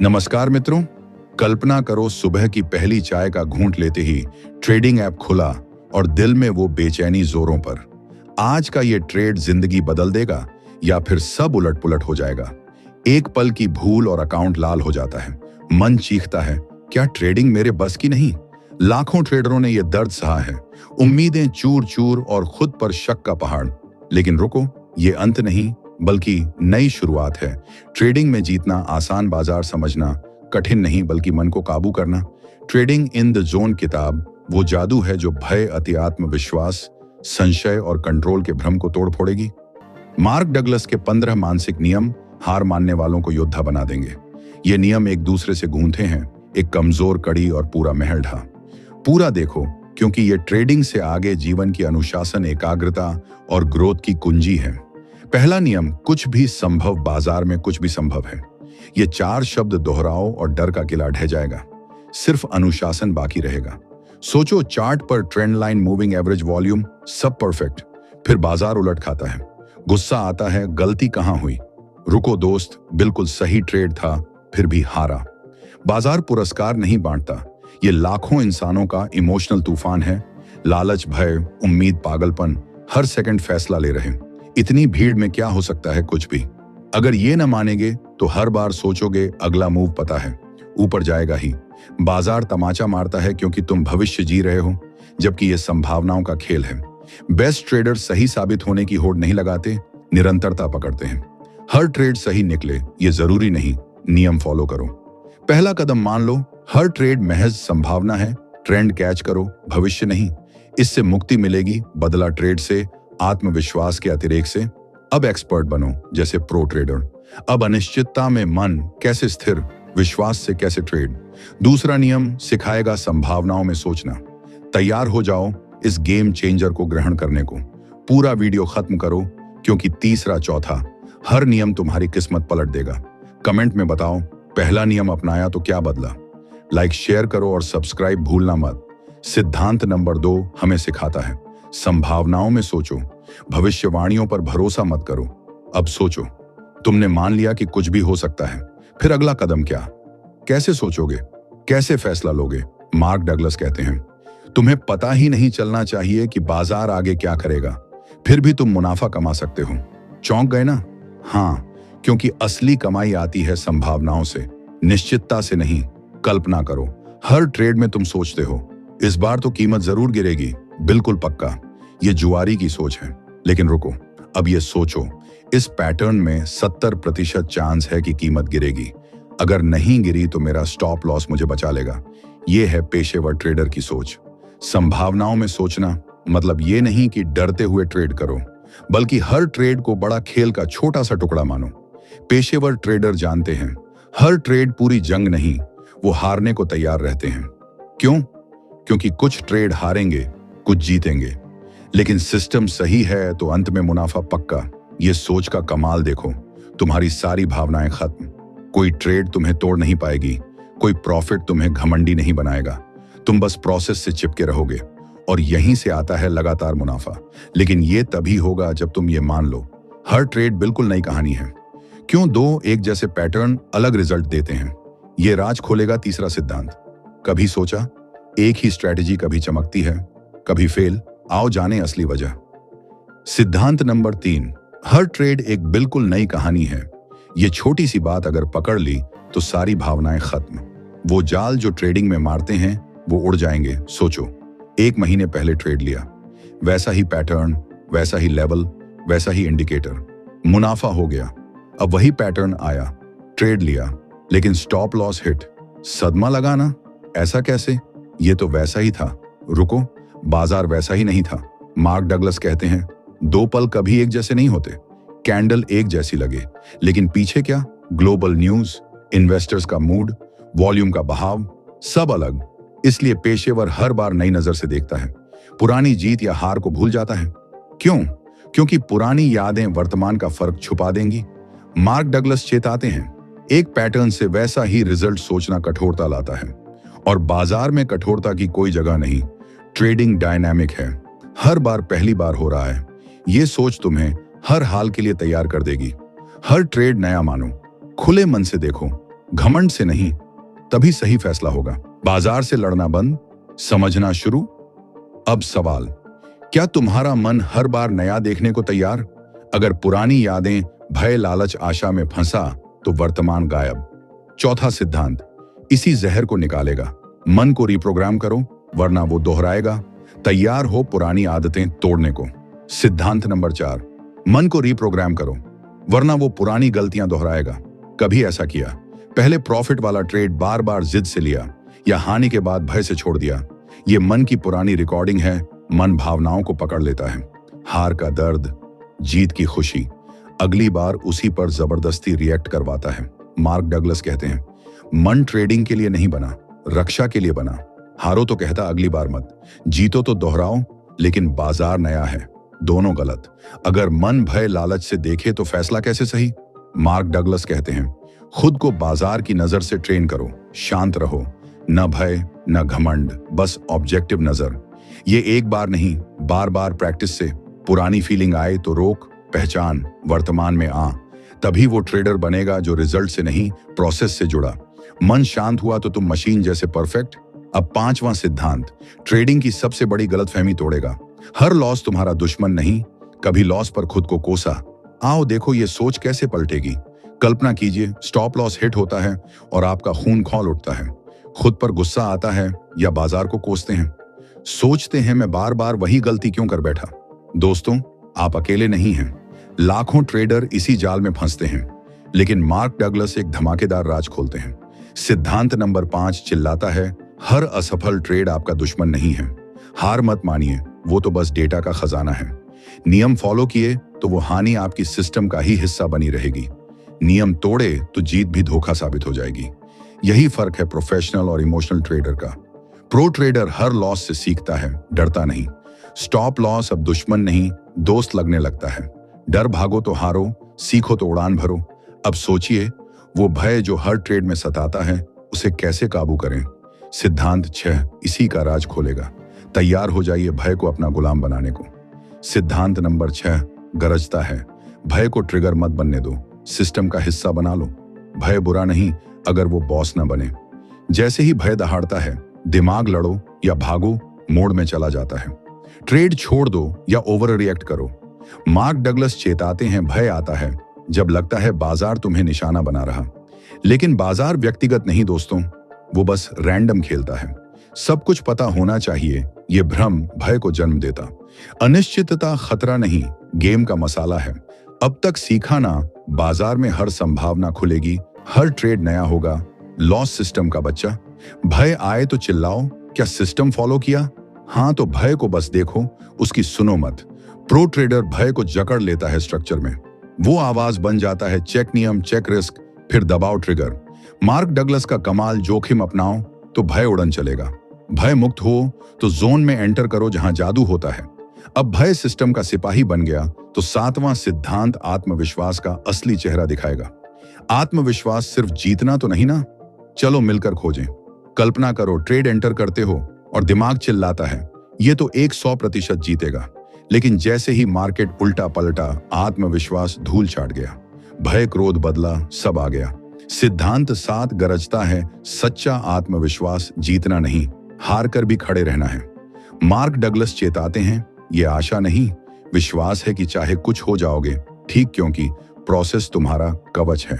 नमस्कार मित्रों। कल्पना करो सुबह की पहली चाय का घूंट लेते ही ट्रेडिंग ऐप खुला और दिल में वो बेचैनी जोरों पर। आज का ये ट्रेड जिंदगी बदल देगा या फिर सब उलट पुलट हो जाएगा। एक पल की भूल और अकाउंट लाल हो जाता है। मन चीखता है, क्या ट्रेडिंग मेरे बस की नहीं। लाखों ट्रेडरों ने यह दर्द सहा है, उम्मीदें चूर चूर और खुद पर शक का पहाड़। लेकिन रुको, ये अंत नहीं बल्कि नई शुरुआत है। ट्रेडिंग में जीतना आसान, बाजार समझना कठिन नहीं बल्कि मन को काबू करना। ट्रेडिंग इन द जोन किताब वो जादू है जो भय, अति आत्मविश्वास, संशय और कंट्रोल के भ्रम को तोड़ फोड़ेगी। मार्क डगलस के 15 मानसिक नियम हार मानने वालों को योद्धा बना देंगे। ये नियम एक दूसरे से गूंथे हैं, एक कमजोर कड़ी और पूरा महल ढा। पूरा देखो, क्योंकि ये ट्रेडिंग से आगे जीवन की अनुशासन, एकाग्रता और ग्रोथ की कुंजी है। पहला नियम, कुछ भी संभव, बाजार में कुछ भी संभव है। ये 4 शब्द दोहराओ और डर का किला ढह जाएगा। सिर्फ अनुशासन बाकी रहेगा। सोचो, चार्ट पर trend line, moving average, volume सब परफेक्ट, फिर बाजार उलट खाता है। गुस्सा आता है, गलती कहां हुई। रुको दोस्त, बिल्कुल सही ट्रेड था, फिर भी हारा। बाजार पुरस्कार नहीं बांटता, ये लाखों इंसानों का इमोशनल तूफान है। लालच, भय, उम्मीद, पागलपन, हर सेकंड फैसला ले रहे। इतनी भीड़ में क्या हो सकता है, कुछ भी। अगर ये न मानेंगे तो हर बार सोचोगे अगला मूव पता है, ऊपर जाएगा ही। बाजार तमाचा मारता है क्योंकि तुम भविष्य जी रहे हो, जबकि ये संभावनाओं का खेल है। बेस्ट ट्रेडर सही साबित होने की होड़ नहीं लगाते, निरंतरता पकड़ते हैं। हर ट्रेड सही निकले ये जरूरी नहीं, नियम फॉलो करो। पहला कदम मान लो, हर ट्रेड महज संभावना है। ट्रेंड कैच करो, भविष्य नहीं। इससे मुक्ति मिलेगी, बदला ट्रेड से, आत्मविश्वास के अतिरेक से। अब एक्सपर्ट बनो जैसे प्रो ट्रेडर। अब अनिश्चितता में मन कैसे स्थिर, विश्वास से कैसे ट्रेड। दूसरा नियम सिखाएगा संभावनाओं में सोचना। तैयार हो जाओ इस गेम चेंजर को ग्रहण करने को। पूरा वीडियो खत्म करो, क्योंकि तीसरा, चौथा, हर नियम तुम्हारी किस्मत पलट देगा। कमेंट में बताओ, पहला नियम अपनाया तो क्या बदला। लाइक, शेयर करो और सब्सक्राइब भूलना मत। सिद्धांत नंबर 2 हमें सिखाता है, संभावनाओं में सोचो, भविष्यवाणियों पर भरोसा मत करो। अब सोचो, तुमने मान लिया कि कुछ भी हो सकता है, फिर अगला कदम क्या, कैसे सोचोगे, कैसे फैसला लोगे। मार्क डगलस कहते हैं, तुम्हें पता ही नहीं चलना चाहिए कि बाजार आगे क्या करेगा, फिर भी तुम मुनाफा कमा सकते हो। चौंक गए ना? हाँ, क्योंकि असली कमाई आती है संभावनाओं से, निश्चितता से नहीं। कल्पना करो, हर ट्रेड में तुम सोचते हो, इस बार तो कीमत जरूर गिरेगी, बिल्कुल पक्का। ये जुआरी की सोच है। लेकिन रुको, अब ये सोचो, इस पैटर्न में 70% चांस है कि कीमत गिरेगी। अगर नहीं गिरी तो मेरा स्टॉप लॉस मुझे बचा लेगा। ये है पेशेवर ट्रेडर की सोच। संभावनाओं में सोचना मतलब ये नहीं कि डरते हुए ट्रेड करो, बल्कि हर ट्रेड को बड़ा खेल का छोटा सा टुकड़ा मानो। पेशेवर ट्रेडर जानते हैं, हर ट्रेड पूरी जंग नहीं, वो हारने को तैयार रहते हैं। क्यों? क्योंकि कुछ ट्रेड हारेंगे, कुछ जीतेंगे, लेकिन सिस्टम सही है तो अंत में मुनाफा पक्का। ये सोच का कमाल देखो, तुम्हारी सारी भावनाएं खत्म। कोई ट्रेड तुम्हें तोड़ नहीं पाएगी, कोई प्रॉफिट तुम्हें घमंडी नहीं बनाएगा। तुम बस प्रोसेस से चिपके रहोगे और यहीं से आता है लगातार मुनाफा। लेकिन ये तभी होगा जब तुम ये मान लो, हर ट्रेड बिल्कुल नई कहानी है। क्यों 2 एक जैसे पैटर्न अलग रिजल्ट देते हैं? ये राज खोलेगा तीसरा सिद्धांत। कभी सोचा, एक ही स्ट्रेटेजी कभी चमकती है, कभी फेल। आओ जाने असली वजह। सिद्धांत नंबर 3, हर ट्रेड एक बिल्कुल नई कहानी है। ये छोटी सी बात अगर पकड़ ली तो सारी भावनाएं खत्म। वो जाल जो ट्रेडिंग में मारते हैं वो उड़ जाएंगे। सोचो, 1 महीने पहले ट्रेड लिया, वैसा ही पैटर्न, वैसा ही लेवल, वैसा ही इंडिकेटर, मुनाफा हो गया। अब वही पैटर्न आया, ट्रेड लिया, लेकिन स्टॉप लॉस हिट। सदमा लगा ना, ऐसा कैसे, ये तो वैसा ही था। रुको, बाजार वैसा ही नहीं था। मार्क डगलस कहते हैं, 2 पल कभी एक जैसे नहीं होते। कैंडल एक जैसी लगे, लेकिन पीछे क्या, ग्लोबल न्यूज, इन्वेस्टर्स का मूड, वॉल्यूम का बहाव, सब अलग। इसलिए पेशेवर हर बार नई नजर से देखता है, पुरानी जीत या हार को भूल जाता है। क्यों? क्योंकि पुरानी यादें वर्तमान का फर्क छुपा देंगी। मार्क डगलस चेताते हैं, एक पैटर्न से वैसा ही रिजल्ट सोचना कठोरता लाता है, और बाजार में कठोरता की कोई जगह नहीं। ट्रेडिंग डायनामिक है, हर बार पहली बार हो रहा है। ये सोच तुम्हें हर हाल के लिए तैयार कर देगी। हर ट्रेड नया मानो, खुले मन से देखो, घमंड से नहीं, तभी सही फैसला होगा। बाजार से लड़ना बंद, समझना शुरू। अब सवाल, क्या तुम्हारा मन हर बार नया देखने को तैयार? अगर पुरानी यादें भय लालच आशा में फंसा तो वर्तमान गायब। चौथा सिद्धांत इसी जहर को निकालेगा। मन को रिप्रोग्राम करो, वरना वो दोहराएगा। तैयार हो पुरानी आदतें तोड़ने को। सिद्धांत नंबर 4, मन को रिप्रोग्राम करो, वरना वो पुरानी गलतियां दोहराएगा। कभी ऐसा किया, पहले प्रॉफिट वाला ट्रेड बार बार जिद से लिया या हानि के बाद भय से छोड़ दिया? ये मन की पुरानी रिकॉर्डिंग है। मन भावनाओं को पकड़ लेता है, हार का दर्द, जीत की खुशी, अगली बार उसी पर जबरदस्ती रिएक्ट करवाता है। मार्क डगलस कहते हैं, मन ट्रेडिंग के लिए नहीं बना, रक्षा के लिए बना। हारो तो कहता अगली बार मत, जीतो तो दोहराओ, लेकिन बाजार नया है। दोनों गलत। अगर मन भय लालच से देखे तो फैसला कैसे सही? मार्क डगलस कहते हैं, खुद को बाजार की नजर से ट्रेन करो, शांत रहो, न भय न घमंड, बस ऑब्जेक्टिव नजर। ये एक बार नहीं, बार बार प्रैक्टिस से। पुरानी फीलिंग आए तो रोक, पहचान, वर्तमान में आ। तभी वो ट्रेडर बनेगा जो रिजल्ट से नहीं, प्रोसेस से जुड़ा। मन शांत हुआ तो तुम मशीन जैसे परफेक्ट। अब पांचवां सिद्धांत ट्रेडिंग की सबसे बड़ी गलतफहमी तोड़ेगा। हर लॉस तुम्हारा दुश्मन नहीं। कभी लॉस पर खुद को कोसा। आओ देखो ये सोच कैसे पलटेगी। कल्पना कीजिए, स्टॉप लॉस हिट होता है और आपका खून खौल उठता है। खुद पर गुस्सा आता है या बाजार को कोसते हैं? सोचते हैं मैं बार बार वही गलती क्यों कर बैठा? दोस्तों, आप अकेले नहीं हैं। लाखों ट्रेडर इसी जाल में फंसते हैं। लेकिन मार्क डगलस एक धमाकेदार राज खोलते हैं। सिद्धांत नंबर 5 चिल्लाता है, हर असफल ट्रेड आपका दुश्मन नहीं है। हार मत मानिए, वो तो बस डेटा का खजाना है। नियम फॉलो किए तो वो हानि आपकी सिस्टम का ही हिस्सा बनी रहेगी। नियम तोड़े तो जीत भी धोखा साबित हो जाएगी। यही फर्क है प्रोफेशनल और इमोशनल ट्रेडर का। प्रो ट्रेडर हर लॉस से सीखता है, डरता नहीं। स्टॉप लॉस अब दुश्मन नहीं, दोस्त लगने लगता है। डर भागो तो हारो, सीखो तो उड़ान भरो। अब सोचिए, वो भय जो हर ट्रेड में सताता है, उसे कैसे काबू करें? सिद्धांत 6 इसी का राज खोलेगा। तैयार हो जाइए भय को अपना गुलाम बनाने को। सिद्धांत नंबर 6 गरजता है, भय को ट्रिगर मत बनने दो, सिस्टम का हिस्सा बना लो। भय बुरा नहीं अगर वो बॉस न बने। जैसे ही भय दहाड़ता है, दिमाग लड़ो या भागो मोड में चला जाता है। ट्रेड छोड़ दो या ओवर रिएक्ट करो। मार्क डगलस चेताते हैं, भय आता है जब लगता है बाजार तुम्हें निशाना बना रहा। लेकिन बाजार व्यक्तिगत नहीं दोस्तों, वो बस रैंडम खेलता है। सब कुछ पता होना चाहिए, ये भ्रम भय को जन्म देता। अनिश्चितता खतरा नहीं, गेम का मसाला है। अब तक सीखा ना, बाजार में हर संभावना खुलेगी, हर ट्रेड नया होगा। लॉस सिस्टम का बच्चा। भय आए तो चिल्लाओ, क्या सिस्टम फॉलो किया? हाँ तो भय को बस देखो, उसकी सुनो मत। प्रो ट्रेडर भय को जकड़ लेता है स्ट्रक्चर में। वो आवाज बन जाता है, चेक नियम, चेक रिस्क, फिर दबाओ ट्रिगर। मार्क डगलस का कमाल, जोखिम अपनाओ तो भय उड़न चलेगा। भय मुक्त हो तो जोन में एंटर करो जहां जादू होता है। अब भय सिस्टम का सिपाही बन गया तो 7वां सिद्धांत आत्मविश्वास का असली चेहरा दिखाएगा। आत्मविश्वास सिर्फ जीतना तो नहीं ना, चलो मिलकर खोजें। कल्पना करो, ट्रेड एंटर करते हो और दिमाग चिल्लाता है, ये तो 100% जीतेगा। लेकिन जैसे ही मार्केट उल्टा पलटा, आत्मविश्वास धूल चाट गया। भय क्रोध बदला, सब आ गया। सिद्धांत 7 गरजता है, सच्चा आत्मविश्वास जीतना नहीं, हार कर भी खड़े रहना है। मार्क डगलस चेताते हैं, ये आशा नहीं, विश्वास है कि चाहे कुछ हो जाओगे ठीक, क्योंकि प्रोसेस तुम्हारा कवच है।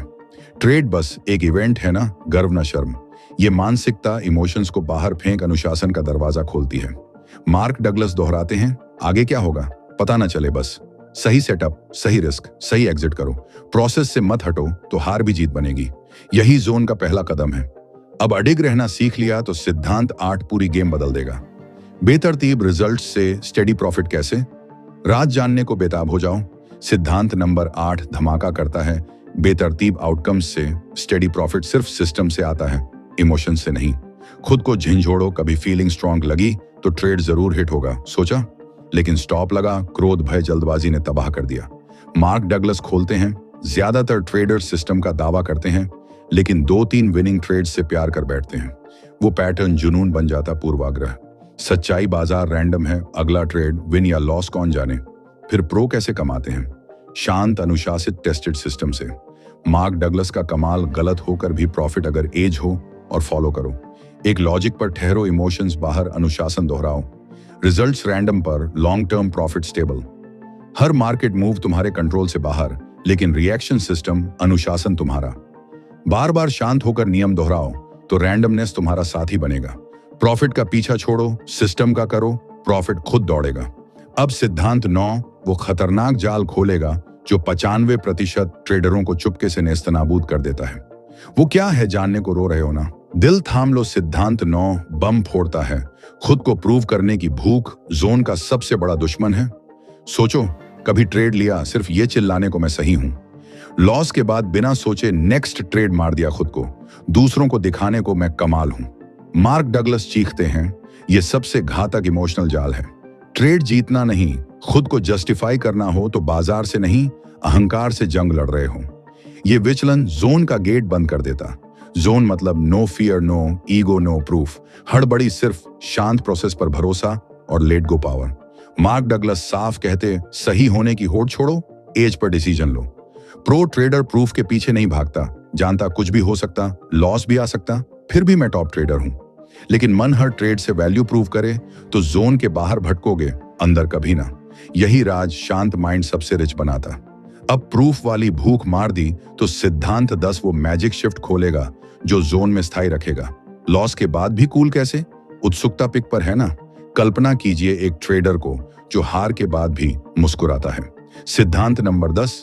ट्रेड बस एक इवेंट है ना, गर्व न शर्म। ये मानसिकता इमोशंस को बाहर फेंक अनुशासन का दरवाजा खोलती है। मार्क डगलस दोहराते हैं, आगे क्या होगा पता न चले, बस सही सेटअप, सही रिस्क, सही एग्जिट करो। प्रोसेस से मत हटो तो हार भी जीत बनेगी। यही जोन का पहला कदम है। अब अडिग रहना सीख लिया तो सिद्धांत 8 पूरी गेम बदल देगा। बेतरतीब रिजल्ट से स्टेडी प्रॉफिट कैसे? राज जानने को बेताब हो जाओ। सिद्धांत नंबर 8 धमाका करता है, बेतरतीब आउटकम्स से स्टेडी प्रॉफिट सिर्फ सिस्टम से आता है, इमोशन से नहीं। खुद को झिंझोड़ो, कभी फीलिंग स्ट्रांग लगी तो ट्रेड जरूर हिट होगा, सोचा, लेकिन स्टॉप लगा, क्रोध भय जल्दबाजी ने तबाह कर दिया। मार्क डगलस खोलते हैं, ज्यादातर ट्रेडर सिस्टम का दावा करते हैं, लेकिन 2-3 विनिंग ट्रेड से प्यार कर बैठते हैं। वो पैटर्न जुनून बन जाता पूर्वाग्रह। सच्चाई, बाजार रैंडम है, अगला ट्रेड विन या लॉस कौन जाने। फिर प्रो कैसे कमाते हैं? शांत, अनुशासित, टेस्टेड सिस्टम से। मार्क डगलस का कमाल, गलत होकर भी प्रॉफिट अगर एज हो और फॉलो करो। एक लॉजिक पर ठहरो, इमोशंस बाहर, अनुशासन दोहराओ। रिजल्ट्स रैंडम पर, लॉन्ग टर्म प्रॉफिट स्टेबल। हर मार्केट मूव तुम्हारे कंट्रोल से बाहर, लेकिन रिएक्शन सिस्टम, अनुशासन तुम्हारा। बार बार शांत होकर नियम दोहराओ तो रैंडमनेस तुम्हारा साथी बनेगा। प्रॉफिट का पीछा छोड़ो, सिस्टम का करो, प्रॉफिट खुद दौड़ेगा। अब सिद्धांत 9 वो खतरनाक जाल खोलेगा जो 95% ट्रेडरों को चुपके से नेस्तनाबूद कर देता है। वो क्या है, जानने को रो रहे हो ना? दिल थाम लो, सिद्धांत 9 बम फोड़ता है। खुद को प्रूव करने की भूख जोन का सबसे बड़ा दुश्मन है। सोचो, कभी ट्रेड लिया सिर्फ ये चिल्लाने को मैं सही हूं। लॉस के बाद बिना सोचे नेक्स्ट ट्रेड मार दिया खुद को, दूसरों को दिखाने को मैं कमाल हूं। मार्क डगलस चीखते हैं, यह सबसे घातक इमोशनल जाल है। ट्रेड जीतना नहीं, खुद को जस्टिफाई करना हो तो बाजार से नहीं, अहंकार से जंग लड़ रहे हो। यह विचलन जोन का गेट बंद कर देता। जोन मतलब no fear, no ego, no proof. हड़बड़ी, सिर्फ शांत प्रोसेस पर भरोसा और let go power. Mark Douglas साफ कहते, सही होने की होड़ छोड़ो, एज पर डिसीजन लो। प्रो ट्रेडर प्रूफ के पीछे नहीं भागता, जानता कुछ भी हो सकता, लॉस भी आ सकता, फिर भी मैं टॉप ट्रेडर हूं। लेकिन मन हर ट्रेड से वैल्यू प्रूव करे तो जोन के बाहर भटकोगे, अंदर कभी ना। यही राज शांत माइंड सबसे रिच बनाता। अब प्रूफ वाली भूख मार दी तो सिद्धांत 10 वो मैजिक शिफ्ट खोलेगा जो जोन में स्थायी रखेगा। लॉस के बाद भी कूल कैसे? उत्सुकता पिक पर है ना? कल्पना कीजिए एक ट्रेडर को जो हार के बाद भी मुस्कुराता है। सिद्धांत नंबर 10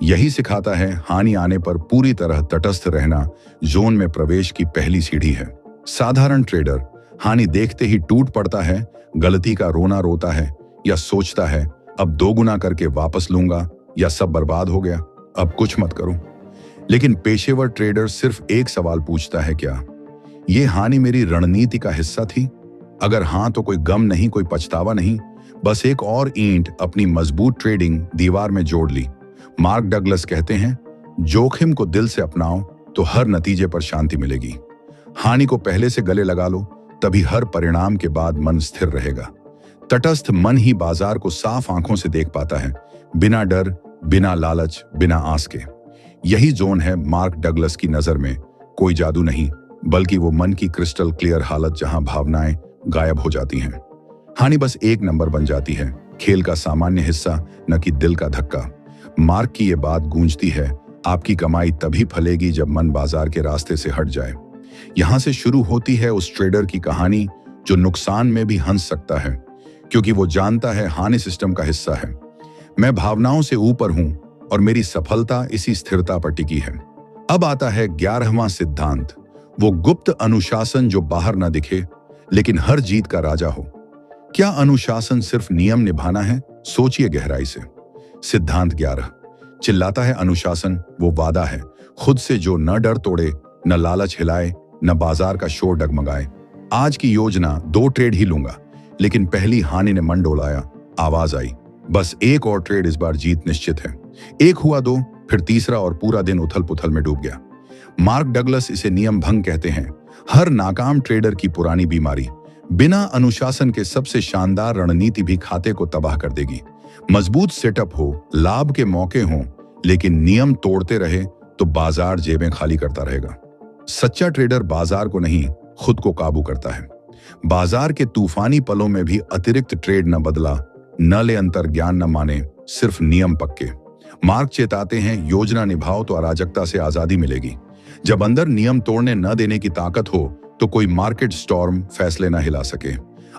यही सिखाता है, हानि आने पर पूरी तरह तटस्थ रहना जोन में प्रवेश की पहली सीढ़ी है। साधारण ट्रेडर हानि देखते ही टूट पड़ता है, गलती का रोना रोता है या सोचता है अब 2 गुना करके वापस लूंगा या सब बर्बाद हो गया, अब कुछ मत करो। लेकिन पेशेवर ट्रेडर सिर्फ एक सवाल पूछता है, क्या ये हानि मेरी रणनीति का हिस्सा थी? अगर हां तो कोई गम नहीं, कोई पछतावा नहीं, बस एक और ईंट अपनी मजबूत ट्रेडिंग दीवार में जोड़ ली। मार्क डगलस कहते हैं, जोखिम को दिल से अपनाओ तो हर नतीजे पर शांति मिलेगी। हानि को पहले से गले लगा लो, तभी हर परिणाम के बाद मन स्थिर रहेगा। तटस्थ मन ही बाजार को साफ आंखों से देख पाता है, बिना डर, बिना लालच, बिना आस के। यही जोन है मार्क डगलस की नजर में कोई जादू नहीं, बल्कि वो मन की क्रिस्टल क्लियर हालत जहां भावनाएं गायब हो जाती हैं। हानि बस एक नंबर बन जाती है, खेल का सामान्य हिस्सा, न कि दिल का धक्का। मार्क की ये बात गूंजती है, आपकी कमाई तभी फलेगी जब मन बाजार के रास्ते से हट जाए। यहां से शुरू होती है उस ट्रेडर की कहानी जो नुकसान में भी हंस सकता है, क्योंकि वो जानता है हानि सिस्टम का हिस्सा है। मैं भावनाओं से ऊपर हूं और मेरी सफलता इसी स्थिरता पर टिकी है। अब आता है 11वां सिद्धांत, वो गुप्त अनुशासन जो बाहर ना दिखे लेकिन हर जीत का राजा हो। क्या अनुशासन सिर्फ नियम निभाना है? सोचिए गहराई से। सिद्धांत 11 चिल्लाता है, अनुशासन वो वादा है खुद से जो न डर तोड़े, न लालच हिलाए, न बाजार का शोर डगमगाए। आज की योजना 2 ट्रेड ही लूंगा, लेकिन पहली हानि ने मन डोलाया, आवाज आई, बस एक और ट्रेड, इस बार जीत निश्चित है। एक हुआ, 2, फिर तीसरा और पूरा दिन उथल पुथल में डूब गया। मार्क डगलस इसे नियम भंग कहते हैं, हर नाकाम ट्रेडर की पुरानी बीमारी। बिना अनुशासन के सबसे शानदार रणनीति भी खाते को तबाह कर देगी। मजबूत सेटअप हो, लाभ के मौके हों, लेकिन नियम तोड़ते रहे तो बाजार जेबें खाली करता रहेगा। सच्चा ट्रेडर बाजार को नहीं, खुद को काबू करता है। बाजार के तूफानी पलों में भी अतिरिक्त ट्रेड न बदला, न ले अंतर ज्ञान न माने, सिर्फ नियम पक्के। मार्क चेताते हैं, योजना निभाओ तो अराजकता से आजादी मिलेगी। जब अंदर नियम तोड़ने न देने की ताकत हो तो कोई मार्केट स्टॉर्म फैसले न हिला सके।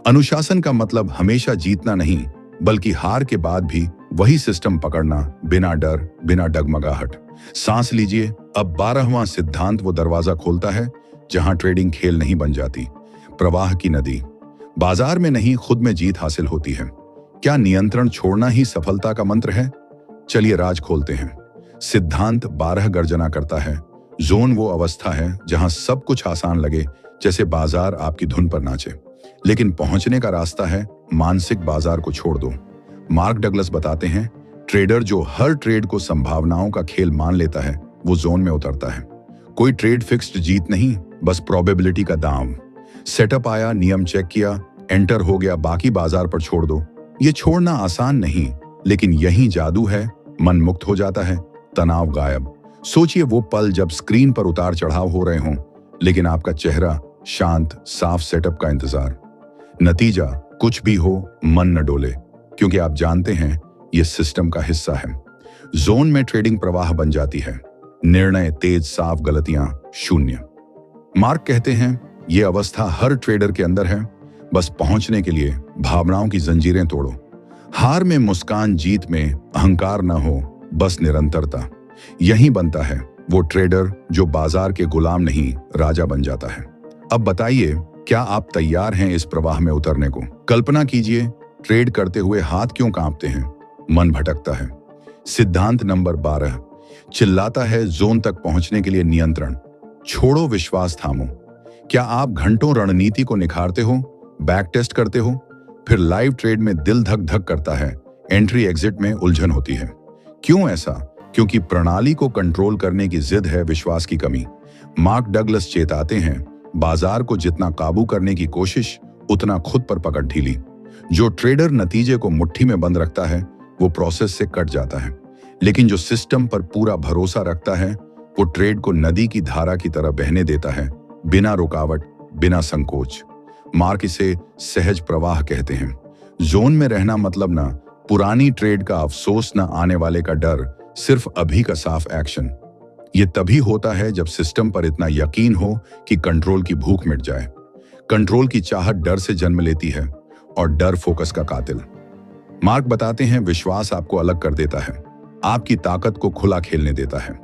अनुशासन का मतलब हमेशा जीतना नहीं, बल्कि हार के बाद भी वही सिस्टम पकड़ना, बिना डर, बिना डगमगाहट। सांस लीजिए। अब 12वां सिद्धांत वो दरवाजा खोलता है जहां ट्रेडिंग खेल नहीं बन जाती, प्रवाह की नदी। बाजार में नहीं, खुद में जीत हासिल होती है। क्या नियंत्रण छोड़ना ही सफलता का मंत्र है? चलिए राज खोलते हैं। सिद्धांत 12 गर्जना करता है, जोन वो अवस्था है जहां सब कुछ आसान लगे, जैसे बाजार आपकी धुन पर नाचे, लेकिन पहुंचने का रास्ता है मानसिक बाजार को छोड़ दो। मार्क डगलस बताते हैं, ट्रेडर जो हर ट्रेड को संभावनाओं का खेल मान लेता है वो जोन में उतरता है। कोई ट्रेड फिक्स्ड जीत नहीं, बस प्रोबेबिलिटी का दांव। सेटअप आया, नियम चेक किया, एंटर हो गया, बाकी बाजार पर छोड़ दो। ये छोड़ना आसान नहीं, लेकिन यही जादू है। मन मुक्त हो जाता है, तनाव गायब, सोचिए वो पल जब स्क्रीन पर उतार चढ़ाव हो रहे हों, लेकिन आपका चेहरा शांत, साफ सेटअप का इंतजार। नतीजा कुछ भी हो, मन न डोले, क्योंकि आप जानते हैं यह सिस्टम का हिस्सा है। जोन में ट्रेडिंग प्रवाह बन जाती है, निर्णय तेज, साफ, गलतियां शून्य। मार्क कहते हैं यह अवस्था हर ट्रेडर के अंदर है, बस पहुंचने के लिए भावनाओं की जंजीरें तोड़ो। हार में मुस्कान, जीत में अहंकार न हो, बस निरंतरता। यही बनता है वो ट्रेडर जो बाजार के गुलाम नहीं, राजा बन जाता है। अब बताइए, क्या आप तैयार हैं इस प्रवाह में उतरने को? कल्पना कीजिए, ट्रेड करते हुए हाथ क्यों कांपते हैं, मन भटकता है। सिद्धांत नंबर 12 चिल्लाता है जोन तक पहुंचने के लिए नियंत्रण छोड़ो, विश्वास थामो। क्या आप घंटों रणनीति को निखारते हो, बैक टेस्ट करते हो, फिर लाइव ट्रेड में दिल धक धक करता है, एंट्री एग्जिट में उलझन होती है? क्यों ऐसा? क्योंकि प्रणाली को कंट्रोल करने की जिद है, विश्वास की कमी। मार्क डगलस चेताते हैं, बाजार को जितना काबू करने की कोशिश, उतना खुद पर पकड़ ढीली। जो ट्रेडर नतीजे को मुट्ठी में बंद रखता है वो प्रोसेस से कट जाता है, लेकिन जो सिस्टम पर पूरा भरोसा रखता है वो ट्रेड को नदी की धारा की तरह बहने देता है, बिना रुकावट, बिना संकोच। मार्क इसे सहज प्रवाह कहते हैं। जोन में रहना मतलब ना पुरानी ट्रेड का अफसोस, ना आने वाले का डर, सिर्फ अभी का साफ एक्शन। ये तभी होता है जब सिस्टम पर इतना यकीन हो कि कंट्रोल की भूख मिट जाए। कंट्रोल की चाहत डर से जन्म लेती है और डर फोकस का कातिल। मार्क बताते हैं विश्वास आपको अलग कर देता है, आपकी ताकत को खुला खेलने देता है।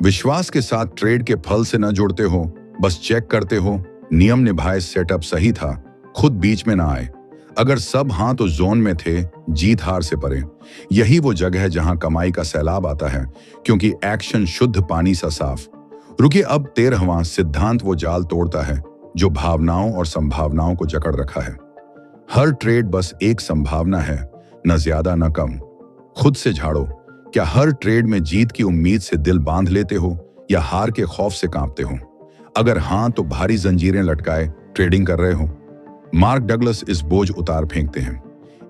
विश्वास के साथ ट्रेड के फल से न जुड़ते हो, बस चेक करते हो नियम निभाए, सेटअप सही था, खुद बीच में ना आए। अगर सब हां तो जोन में थे, जीत हार से परे। यही वो जगह है जहां कमाई का सैलाब आता है, क्योंकि एक्शन शुद्ध पानी सा साफ। रुकिए, अब 13वां सिद्धांत वो जाल तोड़ता है जो भावनाओं और संभावनाओं को जकड़ रखा है। हर ट्रेड बस एक संभावना है, न ज्यादा न कम। खुद से झाड़ो, क्या हर ट्रेड में जीत की उम्मीद से दिल बांध लेते हो या हार के खौफ से कांपते हो? अगर हां तो भारी जंजीरें लटकाए ट्रेडिंग कर रहे हो। मार्क डगलस इस बोझ उतार फेंकते हैं।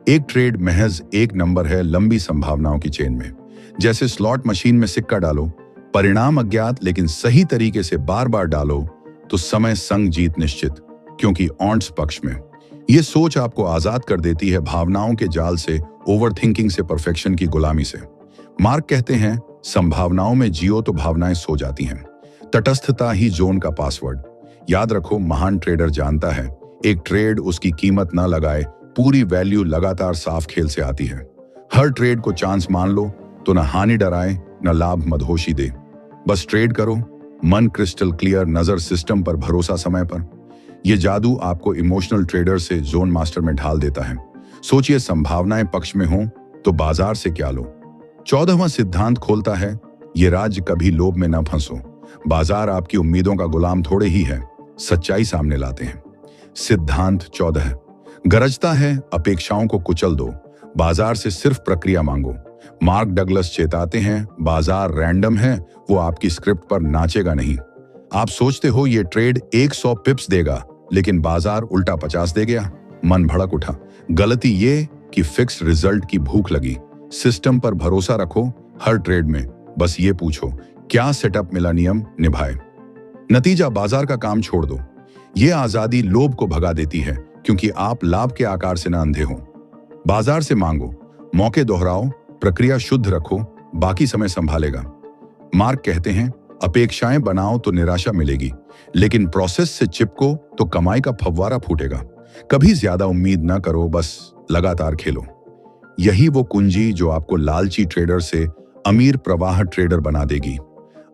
एक ट्रेड महज एक नंबर है लंबी संभावनाओं की चेन में। जैसे स्लॉट मशीन में सिक्का डालो, परिणाम अज्ञात, लेकिन सही तरीके से बार बार डालो तो समय संग जीत निश्चित, क्योंकि ऑड्स पक्ष में। यह सोच आपको आजाद कर देती है भावनाओं के जाल से, ओवरथिंकिंग से, परफेक्शन की गुलामी से। मार्क कहते हैं संभावनाओं में जियो तो भावनाएं सो जाती हैं। तटस्थता ही जोन का पासवर्ड। याद रखो, महान ट्रेडर जानता है एक ट्रेड उसकी कीमत ना लगाए, पूरी वैल्यू लगातार साफ खेल से आती है। हर ट्रेड को चांस मान लो तो न हानि डराए, न लाभ मदहोशी दे। बस ट्रेड करो, मन क्रिस्टल क्लियर, नजर सिस्टम पर, भरोसा समय पर। यह जादू आपको इमोशनल ट्रेडर से जोन मास्टर में ढाल देता है। सोचिए, संभावनाएं पक्ष में हो तो बाजार से क्या लो। 14वां सिद्धांत खोलता है, ये राज्य कभी लोभ में न फंसो। बाजार आपकी उम्मीदों का गुलाम थोड़े ही है, सच्चाई सामने लाते हैं। सिद्धांत 14 गरजता है, अपेक्षाओं को कुचल दो, बाजार से सिर्फ प्रक्रिया मांगो। मार्क डगलस चेताते हैं, बाजार रैंडम है, वो आपकी स्क्रिप्ट पर नाचेगा नहीं। आप सोचते हो ये ट्रेड 100 पिप्स देगा, लेकिन बाजार उल्टा 50 दे गया, मन भड़क उठा। गलती ये कि फिक्स रिजल्ट की भूख लगी। सिस्टम पर भरोसा रखो हर ट्रेड में, बस ये पूछो क्या सेटअप मिला, नियम निभाए। नतीजा बाजार का काम छोड़ दो। ये आजादी लोभ को भगा देती है, क्योंकि आप लाभ के आकार से न अंधे हो। बाजार से मांगो, मौके दोहराओ, प्रक्रिया शुद्ध रखो, बाकी समय संभालेगा। मार्क कहते हैं अपेक्षाएं बनाओ तो निराशा मिलेगी, लेकिन प्रोसेस से चिपको तो कमाई का फव्वारा फूटेगा। कभी ज्यादा उम्मीद न करो, बस लगातार खेलो। यही वो कुंजी जो आपको लालची ट्रेडर से अमीर प्रवाह ट्रेडर बना देगी।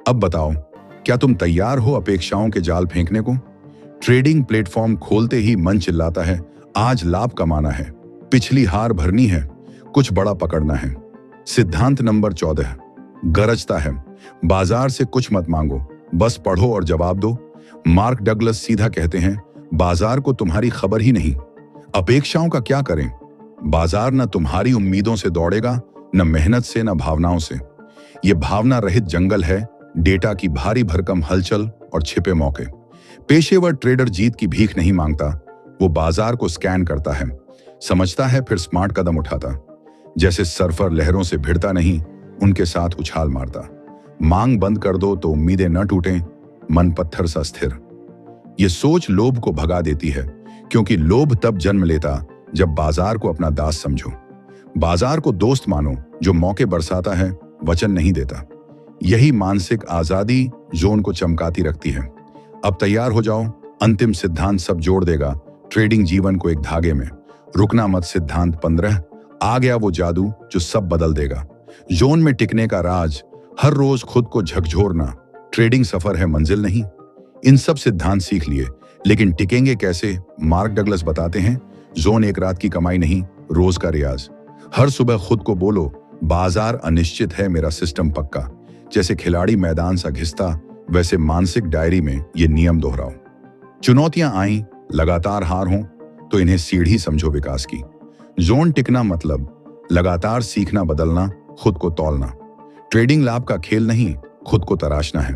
अब बताओ, क्या तुम तैयार हो अपेक्षाओं के जाल फेंकने को? ट्रेडिंग प्लेटफॉर्म खोलते ही मन चिल्लाता है, आज लाभ कमाना है, पिछली हार भरनी है, कुछ बड़ा पकड़ना है। सिद्धांत नंबर 14 गरजता है, बाजार से कुछ मत मांगो, बस पढ़ो और जवाब दो। मार्क डगलस सीधा कहते हैं, बाजार को तुम्हारी खबर ही नहीं। अपेक्षाओं का क्या करें? बाजार न तुम्हारी उम्मीदों से दौड़ेगा, न मेहनत से, न भावनाओं से। यह भावना रहित जंगल है, डेटा की भारी भरकम हलचल और छिपे मौके। पेशेवर ट्रेडर जीत की भीख नहीं मांगता, वो बाजार को स्कैन करता है, समझता है, फिर स्मार्ट कदम उठाता। जैसे सर्फर लहरों से भिड़ता नहीं, उनके साथ उछाल मारता। मांग बंद कर दो तो उम्मीदें न टूटें, मन पत्थर सा स्थिर। ये सोच लोभ को भगा देती है, क्योंकि लोभ तब जन्म लेता जब बाजार को अपना दास समझो। बाजार को दोस्त मानो जो मौके बरसाता है, वचन नहीं देता। यही मानसिक आजादी जोन को चमकाती रखती है। अब तैयार हो जाओ, अंतिम सिद्धांत सब जोड़ देगा ट्रेडिंग जीवन को एक धागे में। रुकना मत सिद्धांत 15। आ गया वो जादू जो सब बदल देगा। जोन में टिकने का राज, हर रोज खुद को झकझोरना। ट्रेडिंग सफर है, मंजिल नहीं। इन सब सिद्धांत सीख लिए, लेकिन टिकेंगे कैसे? मार्क डगलस बताते हैं, जोन एक रात की कमाई नहीं, रोज का रियाज। हर सुबह खुद को बोलो, बाजार अनिश्चित है, मेरा सिस्टम पक्का। जैसे खिलाड़ी मैदान सा घिसता, वैसे मानसिक डायरी में ये नियम दोहराओ। चुनौतियां आईं, लगातार हार हो, तो इन्हें सीढ़ी समझो विकास की। जोन टिकना मतलब लगातार सीखना, बदलना, खुद को तौलना। ट्रेडिंग लाभ का खेल नहीं, खुद को तराशना है।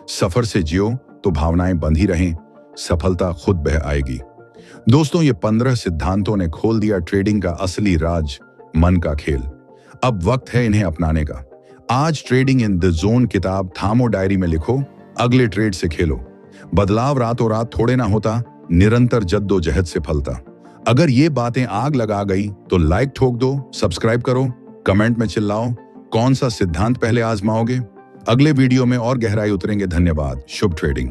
सफर से जियो तो भावनाएं बंधी रहें, सफलता खुद बह आएगी। दोस्तों, ये 15 सिद्धांतों ने खोल दिया ट्रेडिंग का असली राज, मन का खेल। अब वक्त है इन्हें अपनाने का। आज ट्रेडिंग इन द जोन किताब थामो, डायरी में लिखो, अगले ट्रेड से खेलो। बदलाव रातों रात थोड़े ना होता, निरंतर जद्दोजहद से फलता। अगर ये बातें आग लगा गई तो लाइक ठोक दो, सब्सक्राइब करो, कमेंट में चिल्लाओ कौन सा सिद्धांत पहले आजमाओगे। अगले वीडियो में और गहराई उतरेंगे। धन्यवाद। शुभ ट्रेडिंग।